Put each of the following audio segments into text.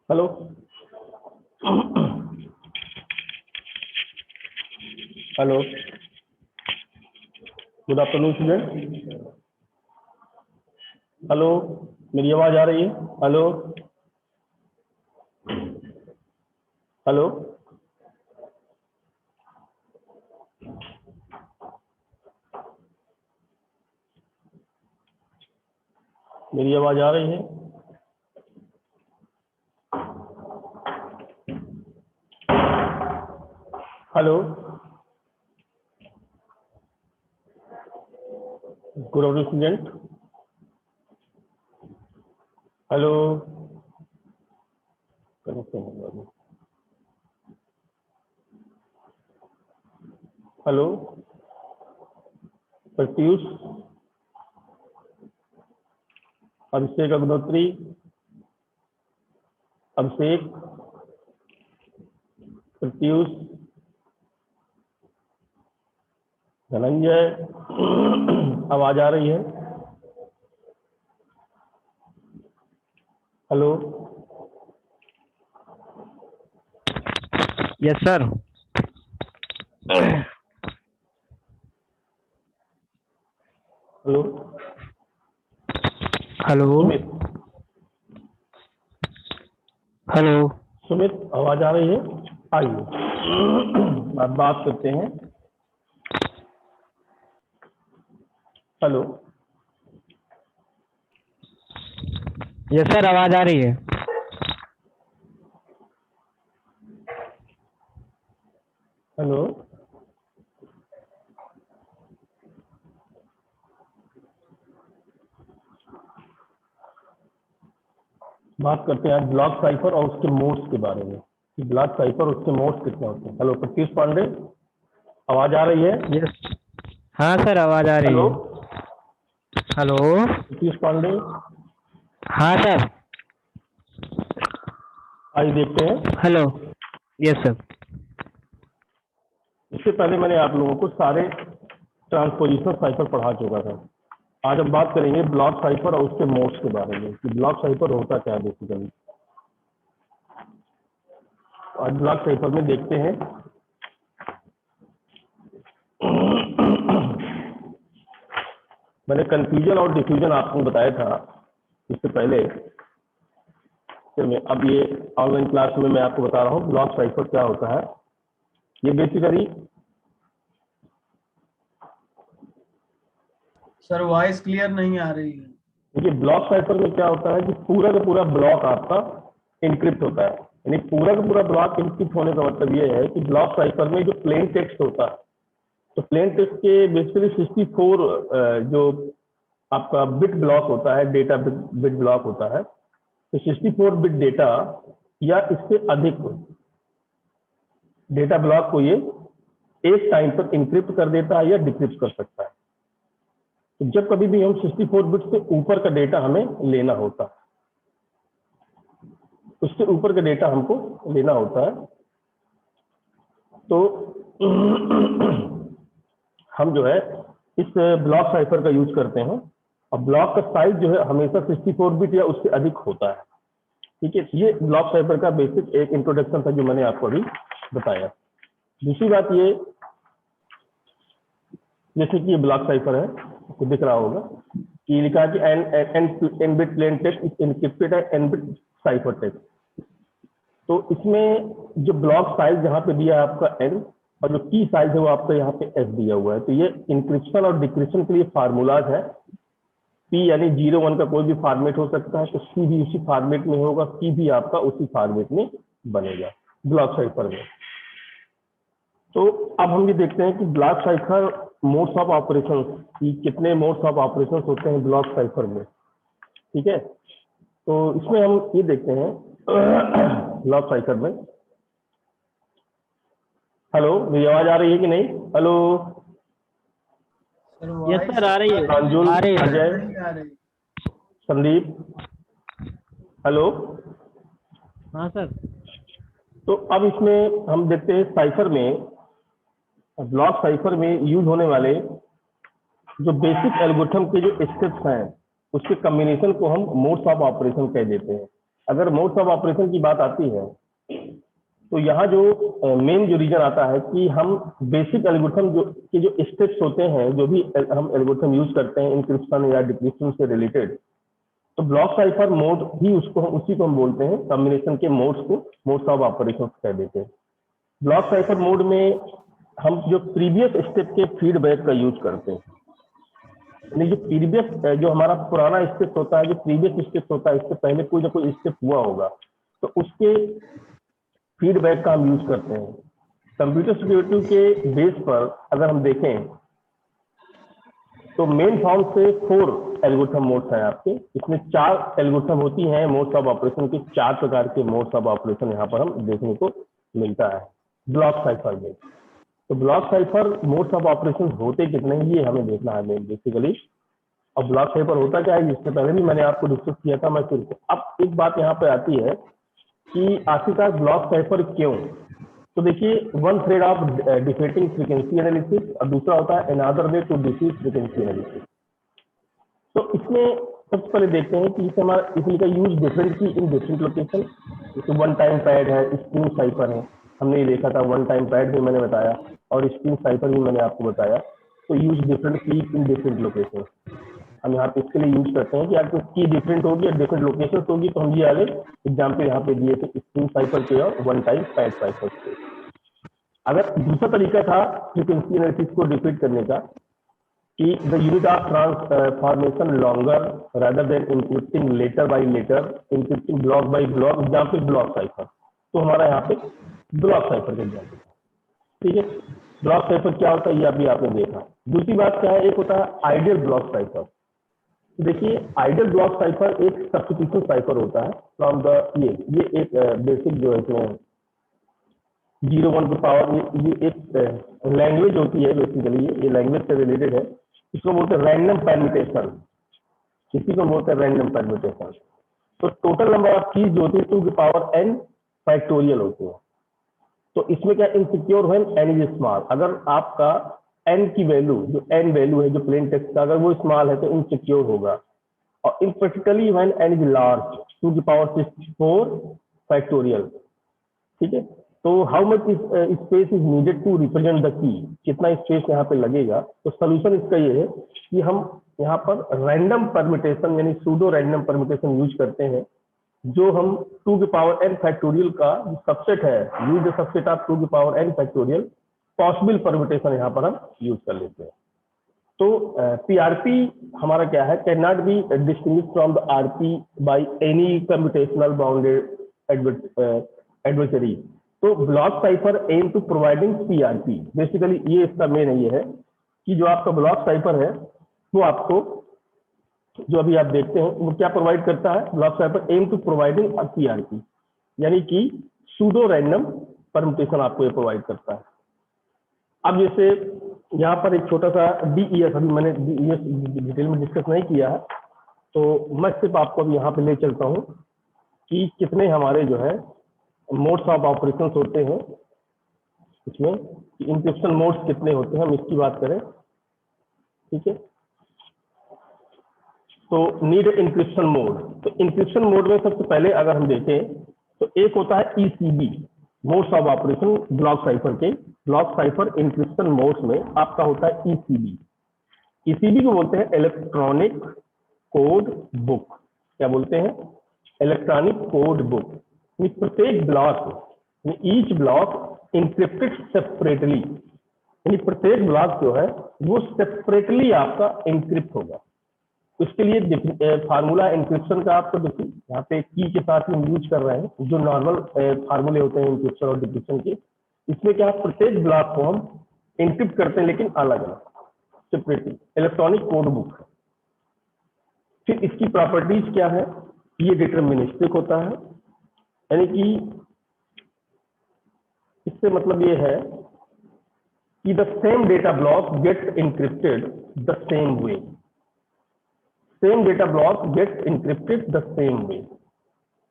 Hello. Hello, good afternoon student. Hello, मेरी आवाज़ आ रही है? हेलो हेलो, मेरी आवाज़ आ रही है? Hello, good afternoon student. Hello, hello, Pratyush, Abhishek Agnihotri, Abhishek, Pratyush, Dhananjay, आवाज आ रही है? Hello, yes sir. Hello, hello Sumit, hello. Sumit, आवाज आ रही है? आइए अब बात करते हैं। हेलो, यस सर, आवाज आ रही है। हेलो, बात करते हैं आज ब्लॉक साइफर और उसके मोड्स के बारे में कि ब्लॉक साइफर और उसके मोड्स कितने होते हैं। हेलो प्रत्युष पांडे, आवाज आ रही है? यस, हाँ सर, आवाज आ रही हेलो है। हेलो, प्रत्युष पांडे, हाँ सर। आइए देखते हैं। Hello, yes sir. इससे पहले मैंने आप लोगों को सारे ट्रांसपोजिशन साइफर पढ़ा चुका था। आज हम बात करेंगे ब्लॉक साइफर और उसके मोड्स के बारे में कि ब्लॉक साइफर होता क्या है बेसिकली। आज ब्लॉक साइफर में देखते हैं। मैंने कंफ्यूजन और डिफ्यूजन आपको बताया था इससे पहले। अब ये ऑनलाइन क्लास में मैं आपको बता रहा हूँ ब्लॉक साइफर क्या होता है। ये बेसिकली सर वॉइस क्लियर नहीं आ रही है। देखिए ब्लॉक साइफर में क्या होता है कि पूरा का पूरा ब्लॉक आपका इनक्रिप्ट होता है। यानी पूरा का पूरा ब्लॉक इनक्रिप्ट होने का मतलब ये है कि ब्लॉक साइफर में जो प्लेन टेक्स्ट होता है, तो प्लेन टेक्स्ट के बेसिकली 64 जो आपका बिट ब्लॉक होता है, डेटा बिट ब्लॉक होता है, तो 64 बिट डेटा या इससे अधिक डेटा ब्लॉक को ये एक टाइम पर इंक्रिप्ट कर देता है या डिक्रिप्ट कर सकता है। तो जब कभी भी हम 64 बिट से ऊपर का डेटा हमें लेना होता है, उससे ऊपर का डेटा हमको लेना होता है, तो हम जो है इस ब्लॉक साइफर का यूज करते हैं। और ब्लॉक का साइज जो है हमेशा 64 बिट या उससे अधिक होता है। ठीक है, ये ब्लॉक साइफर का बेसिक एक इंट्रोडक्शन था जो मैंने आपको अभी बताया। दूसरी बात ये, जैसे कि ये ब्लॉक साइफर है, आपको दिख रहा होगा कि लिखा है कि n bit plain text is encrypted n bit cipher text. तो इसमें जो ब्लॉक साइज यहाँ पे दिया है आपका एन, और जो की साइज है वो आपका यहाँ पे एस दिया हुआ है। तो ये इंक्रिप्शन और डिक्रिप्शन के लिए फार्मूलाज है। पी यानी 0 1 का कोई भी फॉर्मेट हो सकता है, तो सी भी उसी फॉर्मेट में होगा, की भी आपका उसी फॉर्मेट में बनेगा ब्लॉक साइफर में। तो अब हम ये देखते हैं कि block cipher modes of operation की कितने मोड्स ऑफ ऑपरेशन होते हैं ब्लॉक साइफर में। ठीक है, तो इसमें हम ये देखते हैं ब्लॉक साइफर में। हेलो, मेरी आवाज आ रही है कि नहीं? Hello, sir yes voice sir, आ रही है। प्रांजुल, आ रही है। अजय, नहीं आ रही। संदीप, हेलो। हाँ सर। तो अब इसमें हम देखते हैं साइफर में, ब्लॉक साइफर में यूज होने वाले जो बेसिक एल्गोरिथम के जो स्टेप्स हैं, उसके कम्बिनेशन को हम मोड्स ऑफ ऑपरेशन कह देते हैं। अगर मोड्स ऑफ ऑपरेशन की बात आती है तो यहाँ जो मेन जो रीजन आता है कि हम बेसिक एल्गोरिथम जो के जो स्टेप्स होते हैं, जो भी हम एल्गोरिथम यूज करते हैं इंक्रिप्शन या डिक्रिप्शन से रिलेटेड, तो ब्लॉक साइफर मोड ही उसको उसी को हम बोलते हैं, कॉम्बिनेशन के मोड्स को मोड्स ऑफ ऑपरेशन कह देते हैं। ब्लॉक साइफर मोड में हम जो प्रीवियस स्टेप के फीडबैक का यूज करते हैं, यानी जो प्रीवियस जो हमारा पुराना स्टेप होता है, जो प्रीवियस स्टेप होता है, इससे पहले कोई ना कोई स्टेप हुआ होगा, तो उसके फीडबैक का हम यूज करते हैं। कंप्यूटर सिक्योरिटी के बेस पर अगर हम देखें तो मेन फॉर्म से 4 एल्गोरिथम मोड्स हैं आपके। इसमें 4 एल्गोरिथम होती हैं मोड्स ऑफ ऑपरेशन के, 4 प्रकार के मोड्स ऑफ ऑपरेशन यहाँ पर हम देखने को मिलता है ब्लॉक साइफर में। तो block cipher modes of operation होते कितने हैं ये हमें देखना है मेन बेसिकली। और ब्लॉक साइफर होता क्या है, इससे पहले भी मैंने आपको डिस्कस किया था, मैं फिर अब एक बात यहाँ पे आती है कि आखिरकार ब्लॉक साइफर क्यों। तो देखिए, one thread of defeating frequency analysis और दूसरा होता है another way to defeat frequency analysis. तो इसमें सबसे पहले देखते हैं कि इसे हमारा इसलिए का यूज डिफरेंट की इन डिफरेंट लोकेशन। जैसे वन टाइम पैड है, स्ट्रिंग साइफर है, हमने ये देखा था, वन टाइम पैड भी मैंने बताया और स्ट्रिंग साइफर भी मैंने आपको बताया। तो यूज डिफरेंट की इन डिफरेंट लोकेशन हम यहाँ पे इसके लिए यूज करते हैं कि आपकी की डिफरेंट होगी और डिफरेंट लोकेशन होगी। तो हम ये वाले एग्जाम्पल यहाँ पे दिए थे स्ट्रिंग साइफर के और वन टाइम पैड साइफर के। अगर दूसरा तरीका था फ्रीक्वेंसी एनालिसिस को डिफीट करने का कि the unit of transformation longer rather than encrypting letter by letter, encrypting block by block, example block cipher. तो हमारा यहाँ पे ब्लॉक साइफर का एग्जाम्पल, ठीक है। ब्लॉक साइफर क्या होता है ये अभी आपने देखा। दूसरी बात क्या है, एक होता है आइडियल ब्लॉक साइफर। देखिए, आइडियल ब्लॉक साइफर एक सब्स्टिट्यूशन साइफर होता है फ्रॉम द ये एक बेसिक जो है इसमें 0-1 की पावर, ये एक लैंग्वेज होती है बेसिकली, ये लैंग्वेज से रिलेटेड है। इसको बोलते हैं रैंडम परम्यूटेशन, इसी को बोलते हैं रैंडम परम्यूटेशन। तो टोटल नंबर ऑफ कीज जो होती है 2 की पावर n फैक्टोरियल होती है। तो इसमें क्या insecure when n is small, अगर आपका n की वैल्यू जो n वैल्यू है जो प्लेन टेक्स्ट का, अगर वो स्मॉल है तो इनसिक्योर होगा। और in particularly when n is large 2 की पावर 64 फैक्टोरियल, ठीक है। तो how much space is needed to represent the key, कितना स्पेस यहाँ पे लगेगा। तो सोल्यूशन इसका ये है कि हम यहाँ पर रैंडम परम्यूटेशन यानी सूडो रैंडम परम्यूटेशन यूज करते हैं, जो हम 2 की पावर n फैक्टोरियल का सबसेट है, यूज द सबसेट ऑफ 2 की power n factorial possible permutation यहाँ पर हम यूज कर लेते हैं। तो पीआरपी हमारा क्या है, can not be distinguish from the RP by any computational bounded adversary. तो block cipher aim to providing PRP, basically ये इसका मेन ये है कि जो आपका ब्लॉक साइफर है वो आपको जो अभी आप देखते हैं वो क्या प्रोवाइड करता है, block cipher aim to providing PRP, यानी कि सूडो रैंडम परम्यूटेशन आपको ये प्रोवाइड करता है। अब जैसे यहाँ पर एक छोटा सा डीईएस, अभी मैंने डीईएस डिटेल में डिस्कस नहीं किया है, तो मैं सिर्फ आपको अभी यहाँ पे ले चलता हूँ कि कितने हमारे जो है मोड्स ऑफ ऑपरेशंस होते हैं, इसमें इंक्रिप्शन मोड्स कितने होते हैं, हम इसकी बात करें, ठीक है। तो नीड इंक्रिप्शन मोड, तो इंक्रिप्शन मोड में सबसे पहले अगर हम देखें तो एक होता है ECB, modes of operation block cipher के। ब्लॉक साइफर इंक्रिप्शन मोड्स में आपका होता है ईसीबी। ईसीबी को बोलते हैं इलेक्ट्रॉनिक कोड बुक। क्या बोलते हैं? Electronic code book. प्रत्येक block, each block encrypted separately, यानी प्रत्येक ब्लॉक जो है वो सेपरेटली आपका इंक्रिप्ट होगा। उसके लिए फार्मूला इंक्रिप्शन का आपको देखिए यहाँ पे की के साथ हम यूज कर रहे हैं, जो नॉर्मल फार्मूले होते हैं इंक्रिप्शन और डिक्रिप्शन के। इसमें क्या प्रत्येक ब्लॉक को हम इंक्रिप्ट करते हैं लेकिन अलग अलग सेपरेटली, इलेक्ट्रॉनिक कोड बुक। फिर इसकी प्रॉपर्टीज क्या है, ये डिटरमिनिस्टिक होता है, यानी कि इससे मतलब ये है कि the same data block gets encrypted the same way, same data block gets encrypted the same way,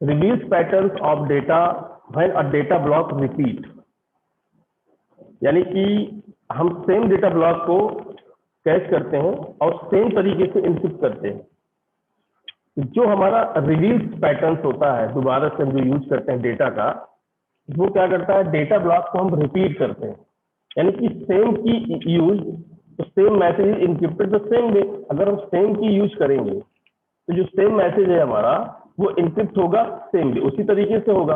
reveals patterns of data when a data block repeat, यानी कि हम सेम डेटा ब्लॉक को कैच करते हैं और सेम तरीके से input करते हैं। जो हमारा रिलीज पैटर्न होता है दोबारा से हम जो यूज करते हैं डेटा का, वो क्या करता है, डेटा ब्लॉक को हम रिपीट करते हैं, यानी कि सेम की यूज, तो same message encrypted the same वे। अगर हम सेम की यूज करेंगे तो जो सेम मैसेज है हमारा वो इनक्रिप्ट होगा सेम वे, उसी तरीके से होगा।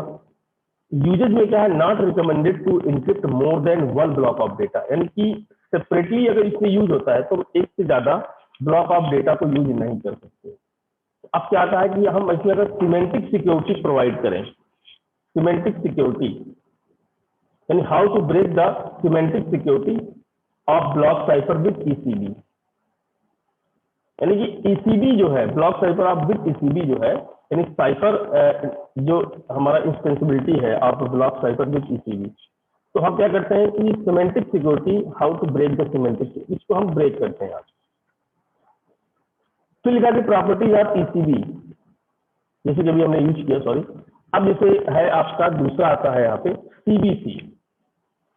यूजेज में क्या है, not recommended to encrypt more than one block of data, यानी कि सेपरेटली अगर इसमें यूज होता है तो एक से ज्यादा ब्लॉक ऑफ डेटा को यूज नहीं कर सकते। अब क्या आता है कि हम इसमें अगर सिमेंटिक सिक्योरिटी प्रोवाइड करें, सिमेंटिक सिक्योरिटी यानी how to break the semantic security of block cipher with ECB, यानी कि ईसीबी जो है, block cipher of with ECB जो है, यानी साइफर जो हमारा इंस्टेंसिबिलिटी है of block cipher with ECB. तो हम क्या करते हैं कि semantic security, how to break the semantic, इसको हम ब्रेक करते हैं। फिर लिखा कि प्रॉपर्टीज ऑफ ईसीबी, जैसे कि अभी हमने यूज किया, सॉरी। अब जैसे है आपका दूसरा आता है यहाँ पे सीबीसी,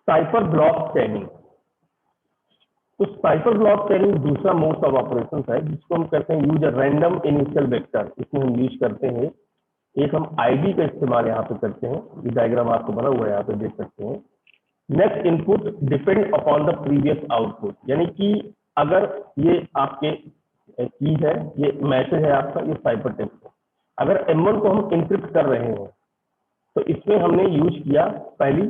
साइफर ब्लॉक स्कैनिंग। तो साइफर स्लॉट शेयरिंग दूसरा मोड ऑफ ऑपरेशन है जिसको हम कहते हैं यूज रैंडम इनिशियल वेक्टर। इसमें हम यूज करते हैं, एक हम आईडी का इस्तेमाल यहाँ पे करते हैं, ये डायग्राम आपको बना हुआ है यहाँ पे देख सकते हैं। Next input depend upon the previous output, यानी कि अगर ये आपके चीज है, ये मैसेज है आपका, ये साइफर टेक्स्ट है, अगर M1 को हम इंक्रिप्ट कर रहे हैं तो इसमें हमने यूज किया पहली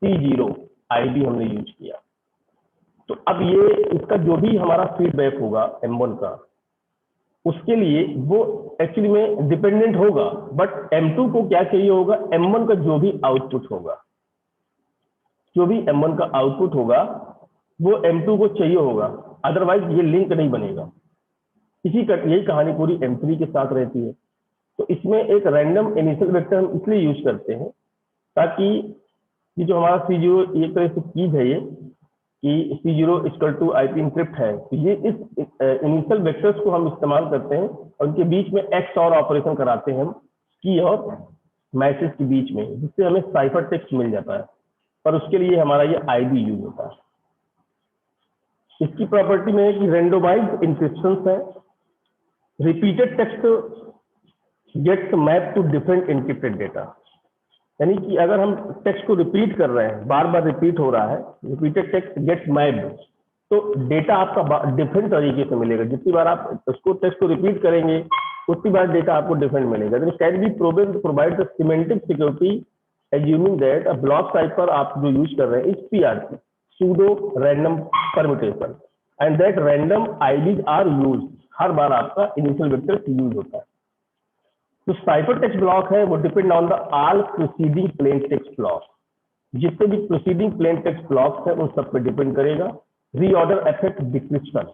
C0 आईडी हमने यूज किया। तो अब ये इसका जो भी हमारा फीडबैक होगा M1 का, उसके लिए वो एक्चुअली में डिपेंडेंट होगा, बट M2 को क्या चाहिए होगा, M1 का जो भी आउटपुट होगा, जो भी M1 का आउटपुट होगा वो M2 को चाहिए होगा, अदरवाइज ये लिंक नहीं बनेगा। यही कहानी पूरी M3 के साथ रहती है। तो इसमें एक रैंडम इनिशियल वेक्टर हम इसलिए यूज करते हैं ताकि ये जो हमारा C0 एक तरह से चीज है, ये कि C0 equal to IP encrypt है, तो ये इस इनिशियल वेक्टर्स को हम इस्तेमाल करते हैं और उनके बीच में एक्स और ऑपरेशन कराते हैं हम की और मैसेज के बीच में, जिससे हमें साइफर टेक्स्ट मिल जाता है, पर उसके लिए हमारा ये आईडी यूज होता है। इसकी प्रॉपर्टी में है कि रेंडोमाइज्ड इंक्रिप्शंस है, repeated text gets map to different encrypted data, यानी कि अगर हम टेक्स्ट को रिपीट कर रहे हैं, बार बार रिपीट हो रहा है, रिपीटेड टेक्स्ट गेट्स मैप्ड, तो डेटा आपका डिफरेंट तरीके से मिलेगा। जितनी बार आप उसको टेक्स्ट को रिपीट करेंगे उतनी बार डेटा आपको डिफरेंट मिलेगा। Can be provide the semantic security assuming that a block cipher आप जो यूज कर रहे हैं is PRP, pseudo random permutation, and that random IDs are use, हर बार आपका इनिशियल वेक्टर यूज होता है। तो साइफर टेक्स्ट ब्लॉक है वो depend on the all proceeding plain text block, जितने भी प्रोसीडिंग प्लेन टेक्स्ट ब्लॉक्स है उन सब पे डिपेंड करेगा। रीऑर्डर इफेक्ट डिक्रिप्शन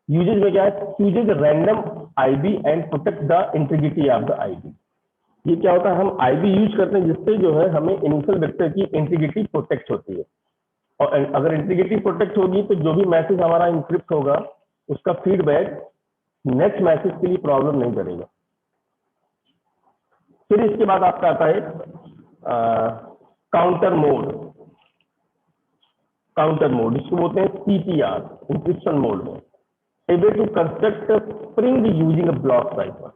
यूजेज में क्या है, usage random ID and protect the integrity of the ID. ये क्या होता है, हम आईडी यूज करते हैं जिससे जो है हमें इनिशियल वेक्टर की इंटीग्रिटी प्रोटेक्ट होती है, और अगर इंटीग्रिटी प्रोटेक्ट होगी तो जो भी मैसेज हमारा इंक्रिप्ट होगा उसका फीडबैक नेक्स्ट मैसेज के लिए प्रॉब्लम नहीं करेगा। फिर इसके बाद आपका आता है काउंटर मोड। काउंटर मोड इसको बोलते हैं CTR, इंक्रिप्शन मोड में, a way to construct spring using a block cipher.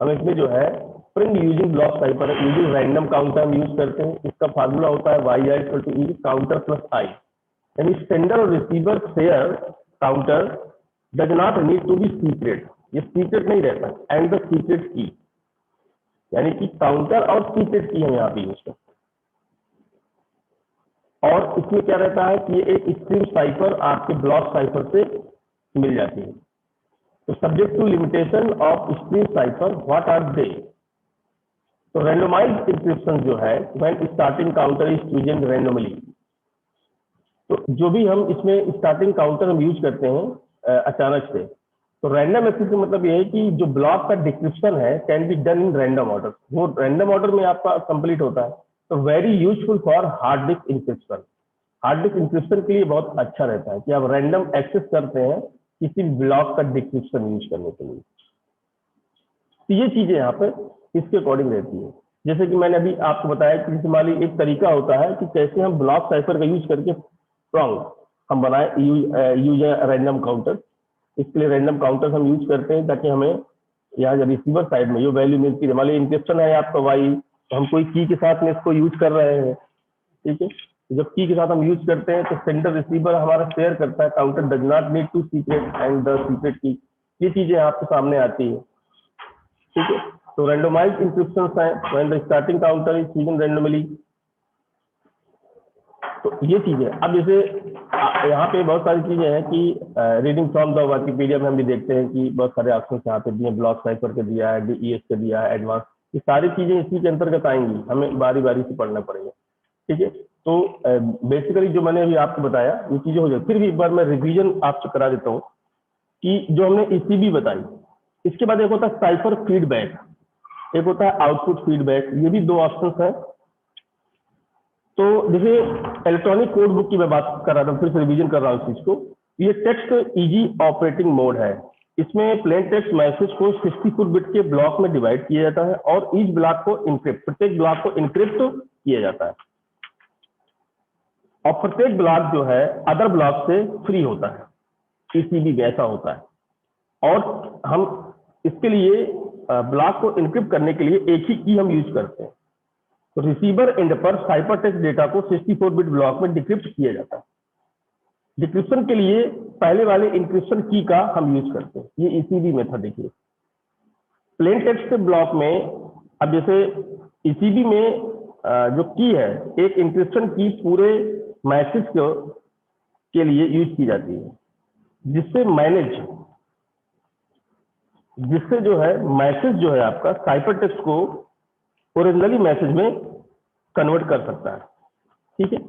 हम इसमें जो है spring using block cipher using random counter हम यूज करते हैं। इसका फार्मूला होता है YI = काउंटर प्लस I, यानी सेंडर और receiver share counter does not need to be secret, ये सीक्रेट नहीं रहता, एंड द सीक्रेट की, यानी कि काउंटर और सीक्रेट की हम यहाँ पे यूज करते हैं। और इसमें क्या रहता है कि ये एक स्ट्रीम साइफर आपके ब्लॉक साइफर से मिल जाती है। तो subject to limitation of stream cipher, what are they? तो रैंडमाइज्ड इंक्रिप्शन जो है when starting counter is chosen randomly, तो जो भी हम इसमें स्टार्टिंग काउंटर हम यूज करते हैं अचानक से, तो रैंडम एक्सेस का मतलब ये है कि जो ब्लॉक का डिस्क्रिप्शन है can be done in random order, वो रैंडम ऑर्डर में आपका कंप्लीट होता है। तो very useful for hard disk encryption. Hard disk encryption के लिए बहुत अच्छा रहता है कि आप रैंडम एक्सेस करते हैं किसी ब्लॉक का डिस्क्रिप्शन यूज करने के लिए। तो ये चीजें यहाँ पे इसके अकॉर्डिंग रहती है। जैसे कि मैंने अभी आपको बताया कि जैसे मान लीजिए एक तरीका होता है कि कैसे हम ब्लॉक साइफर का यूज करके स्ट्रॉन्ग हम बनाए यूज रैंडम काउंटर। इसके लिए रैंडम काउंटर्स हम यूज करते हैं ताकि हमें यहाँ जब रिसीवर साइड में जो वैल्यू मिलती है, मान लीजिए इंक्रिप्शन है आपका वाई, तो हम कोई की के साथ में इसको यूज कर रहे हैं, ठीक है। जब की के साथ हम यूज करते हैं तो सेंडर रिसीवर हमारा शेयर करता है, counter does not need to secret and the secret key, ये चीजें आपके सामने आती है, ठीक है। तो रैंडमाइज्ड इंक्रिप्शंस हैं when the starting counter is chosen randomly. तो ये चीजें अब जैसे यहाँ पे बहुत सारी चीजें हैं कि रीडिंग फ्रॉम द विकिपीडिया में हम भी देखते हैं कि बहुत सारे ऑप्शन यहाँ पे दिए, ब्लॉक साइफर के दिया है, डीईएस के दिया है, एडवांस, ये सारी चीजें इसी के अंतर्गत आएंगी, हमें बारी बारी से पढ़ना पड़ेगा, ठीक है। तो बेसिकली जो मैंने अभी आपको बताया ये चीजें हो जाए, फिर भी एक बार मैं रिवीजन आपसे करा देता हूँ कि जो हमने ईसीबी बताई, इसके बाद एक होता है साइफर फीडबैक, एक होता है आउटपुट फीडबैक, ये भी दो ऑप्शन है। तो जैसे इलेक्ट्रॉनिक कोड बुक की मैं बात कर रहा था, फिर से रिवीजन कर रहा हूँ इस चीज को। ये टेक्स्ट इजी ऑपरेटिंग मोड है, इसमें प्लेन टेक्स्ट मैसेज को 64 बिट के ब्लॉक में डिवाइड किया जाता है और ईच ब्लॉक को इनक्रिप्ट, प्रत्येक ब्लॉक को इनक्रिप्ट किया जाता है और प्रत्येक ब्लॉक जो है अदर ब्लॉक से फ्री होता है, ईसीबी वैसा होता है। और हम इसके लिए ब्लॉक को इनक्रिप्ट करने के लिए एक ही की हम यूज करते हैं। तो रिसीवर एंड पर साइफर टेक्स्ट डेटा को 64 बिट ब्लॉक में डिक्रिप्ट किया जाता है। डिक्रिप्शन के लिए पहले वाले इंक्रिप्शन की का हम यूज करते हैं, ये ईसीबी मेथड देखिए। प्लेन टेक्स्ट के ब्लॉक में अब जैसे ईसीबी में जो की है, एक इंक्रिप्शन की पूरे मैसेज के लिए यूज की जाती है, जिससे जो है मैसेज जो है आपका साइफर टेक्स्ट को ओरिजिनली मैसेज में कन्वर्ट कर सकता है, ठीक है।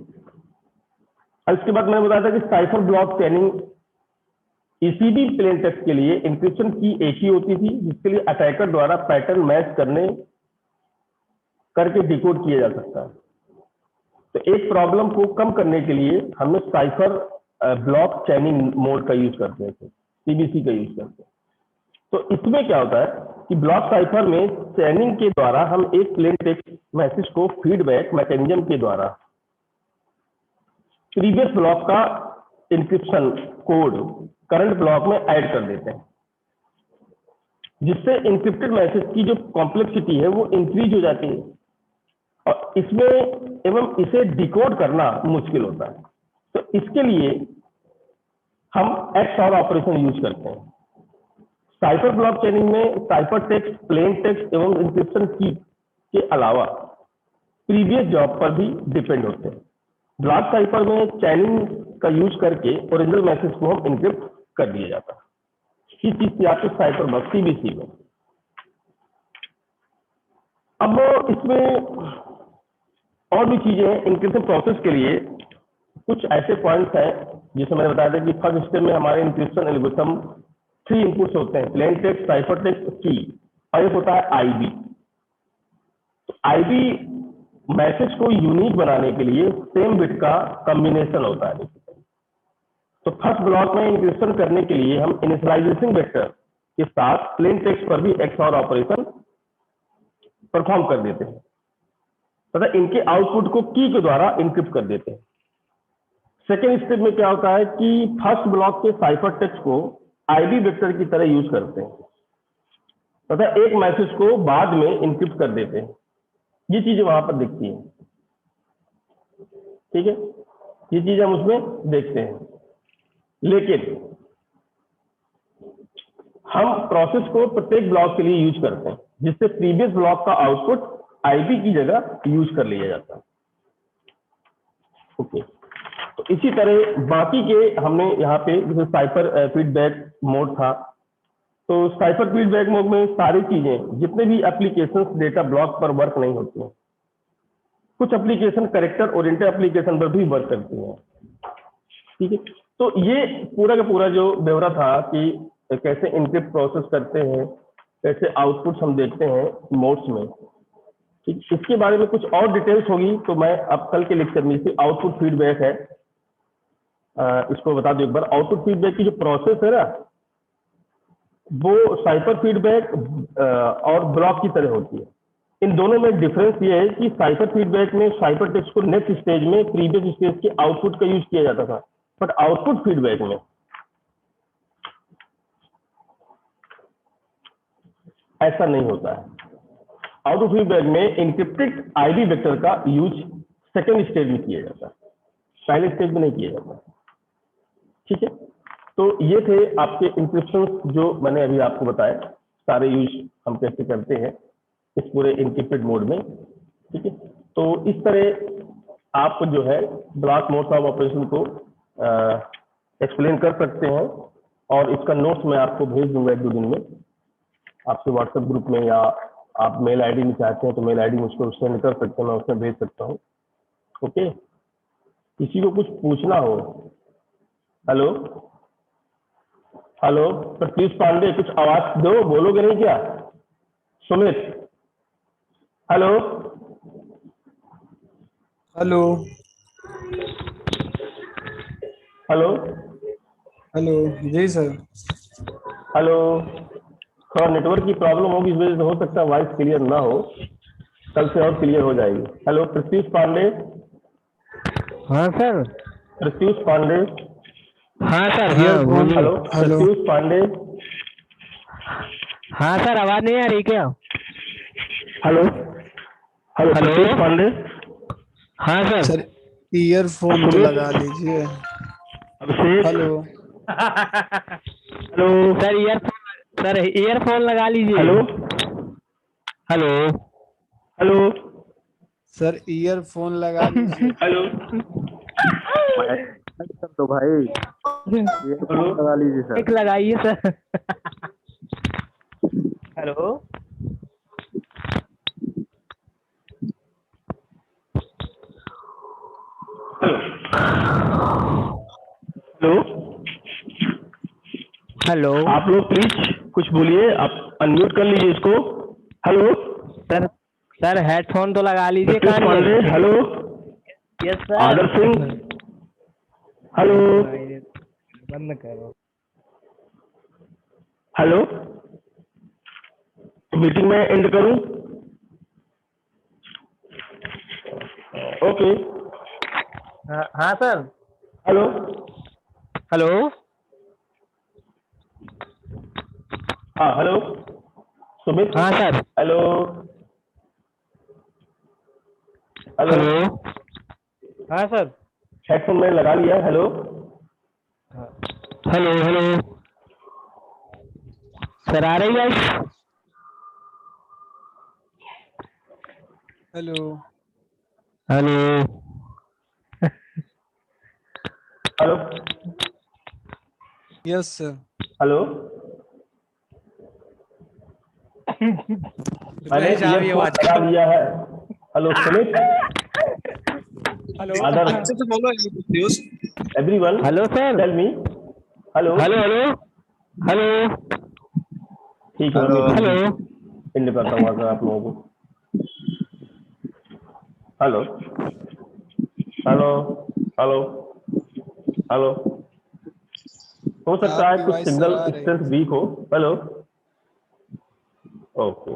और इसके बाद मैंने बताया था कि cipher block चेनिंग ECB plain text के लिए इंक्रिप्शन की एक ही होती थी, जिसके लिए अटैकर द्वारा पैटर्न मैच करके डिकोड किया जा सकता है। तो एक प्रॉब्लम को कम करने के लिए हमने साइफर ब्लॉक चेनिंग मोड का यूज करते हैं, सीबीसी का यूज करते हैं। तो इसमें क्या होता है कि ब्लॉक साइफर में चैनिंग के द्वारा हम एक प्लेन टेक्स्ट मैसेज को फीडबैक मैकेनिज्म के द्वारा प्रीवियस ब्लॉक का इंक्रिप्शन कोड करंट ब्लॉक में ऐड कर देते हैं, जिससे इंक्रिप्टेड मैसेज की जो कॉम्प्लेक्सिटी है वो इंक्रीज हो जाती है और इसमें एवं इसे डिकोड करना मुश्किल होता है। तो इसके लिए हम XOR ऑपरेशन यूज करते हैं। साइफर ब्लॉक चेनिंग में साइफर टेक्स्ट, प्लेन टेक्स्ट एवं इंक्रिप्शन की के अलावा प्रीवियस जॉब पर भी डिपेंड होते हैं। ब्लॉक साइफर में चेनिंग का यूज करके ओरिजिनल मैसेज को हम इनक्रिप्ट कर दिया जाता है। ये चीज थी आपके साइफर ब्लॉक सीबीसी में। अब इसमें और भी चीजें हैं। इंक्रिप्शन प्रोसेस के लिए कुछ ऐसे पॉइंट्स हैं जिसे मैंने बताया था कि फर्स्ट स्टेप में हमारे इंक्रिप्शन एल्गोरिथम 3 इनपुट्स होते हैं, प्लेन टेक्स्ट, साइफर टेक्स्ट, की, और एक होता है आईबी। तो आईबी मैसेज को यूनिक बनाने के लिए सेम बिट का कॉम्बिनेशन होता है। तो फर्स्ट ब्लॉक में इंक्रिप्शन करने के लिए हम इनिशियलाइजेशन वेक्टर के साथ प्लेन टेक्स्ट पर भी XOR ऑपरेशन परफॉर्म कर देते हैं तथा इनके आउटपुट को की के द्वारा इनक्रिप्ट कर देते हैं। सेकेंड स्टेप में क्या होता है कि फर्स्ट ब्लॉक के साइफर टेक्स्ट को आईबी वेक्टर की तरह यूज करते हैं तथा एक मैसेज को बाद में इनक्रिप्ट कर देते हैं। ये चीजें वहां पर दिखती हैं, ठीक है, ये चीजें हम उसमें देखते हैं। लेकिन हम प्रोसेस को प्रत्येक ब्लॉक के लिए यूज करते हैं, जिससे प्रीवियस ब्लॉक का आउटपुट आईबी की जगह यूज कर लिया जाता है। ओके, तो इसी तरह बाकी के हमने यहाँ पे जैसे साइफर फीडबैक मोड था, तो साइफर फीडबैक मोड में सारी चीजें जितने भी एप्लीकेशंस डेटा ब्लॉक पर वर्क नहीं होती हैं, कुछ एप्लीकेशन कैरेक्टर ओरिएंटेड एप्लीकेशन पर भी वर्क करती हैं, ठीक है। तो ये पूरा का पूरा जो ब्यौरा था कि कैसे इनक्रिप्ट प्रोसेस करते हैं, कैसे आउटपुट्स हम देखते हैं मोड्स में, ठीक। इसके बारे में कुछ और डिटेल्स होगी तो मैं अब कल के लेक्चर में इसे आउटपुट फीडबैक है इसको बता दूं एक बार। आउटपुट फीडबैक की जो प्रोसेस है ना, वो साइफर फीडबैक और ब्लॉक की तरह होती है। इन दोनों में डिफरेंस ये है कि साइफर फीडबैक में साइफर टेक्स्ट को नेक्स्ट स्टेज में प्रीवियस स्टेज के आउटपुट का यूज किया जाता था, बट आउटपुट फीडबैक में ऐसा नहीं होता है। आउट ऑफ फीडबैक में इंक्रिप्टेड आईडी वेक्टर का यूज सेकेंड स्टेज में किया जाता है, पहले स्टेज में नहीं किया जाता। ठीक है, तो ये थे आपके इंक्रिप्शन जो मैंने अभी आपको बताया, सारे यूज हम कैसे करते हैं इस पूरे इंक्रिप्टेड मोड में। ठीक है, तो इस तरह आप जो है ब्लॉक मोड्स ऑफ ऑपरेशन को एक्सप्लेन कर सकते हैं, और इसका नोट्स मैं आपको भेज दूंगा 1-2 दिन में आपके व्हाट्सएप ग्रुप में, या आप मेल आईडी में चाहते हैं तो मेल आईडी मुझको सेंड कर सकते हैं, मैं उसमें भेज सकता हूँ। ओके, किसी को कुछ पूछना हो? हेलो हेलो, प्रत्युष पांडे कुछ आवाज दो, बोलोगे नहीं क्या? Sumit, hello hello hello hello. जी सर। हेलो, थोड़ा नेटवर्क की प्रॉब्लम होगी, इस वजह से हो सकता है वॉइस क्लियर ना हो, कल से और क्लियर हो जाएगी। हेलो प्रत्युष पांडे, हाँ सर। प्रत्युष पांडे, हाँ सर, हाँ बोलिए। Hello hello. प्रत्युष पांडे, हाँ सर, आवाज नहीं आ रही क्या? Hello hello hello. Pratyush Pandey, हाँ सर। सर ईयरफोन तो लगा लीजिए। Abhishek, hello hello sir earphone लगा लीजिए। Hello hello. Hello sir earphone लगा लीजिए। हेलो कर दो भाई, हेलो लगा लीजिए सर। एक लगाइए सर। हेलो। Hello, hello. आप लोग प्लीज कुछ बोलिए, आप अनम्यूट कर लीजिए इसको। हेलो सर हेडफोन तो लगा लीजिए प्रत्युष कान पांडे, में। Hello yes sir. आदर सिंह, हेलो बंद करो। हेलो, मीटिंग में एंड करूं? ओके, हाँ सर। Hello hello. हाँ हेलो सुमित, हाँ सर। Hello hello, hello. हाँ सर। हेडफोन मैंने लगा लिया। Hello hello. हेलो सर, आ रही है? Hello hello. Hello yes sir. Hello, मैंने ईयरफोन लगा लिया है। हेलो सुमित, हेलो आदर, अच्छे से बोलो please. Everyone hello sir. Tell me. Hello hello. Hello. Hello. ठीक है, मैं हेलो मीटिंग हेलो। एंड करता हूँ अगर आप लोगों को। हेलो हेलो हेलो हेलो, हो सकता है आपकी कुछ वॉइस सर सिग्नल आ रही स्ट्रेंथ है। वीक हो। Hello okay.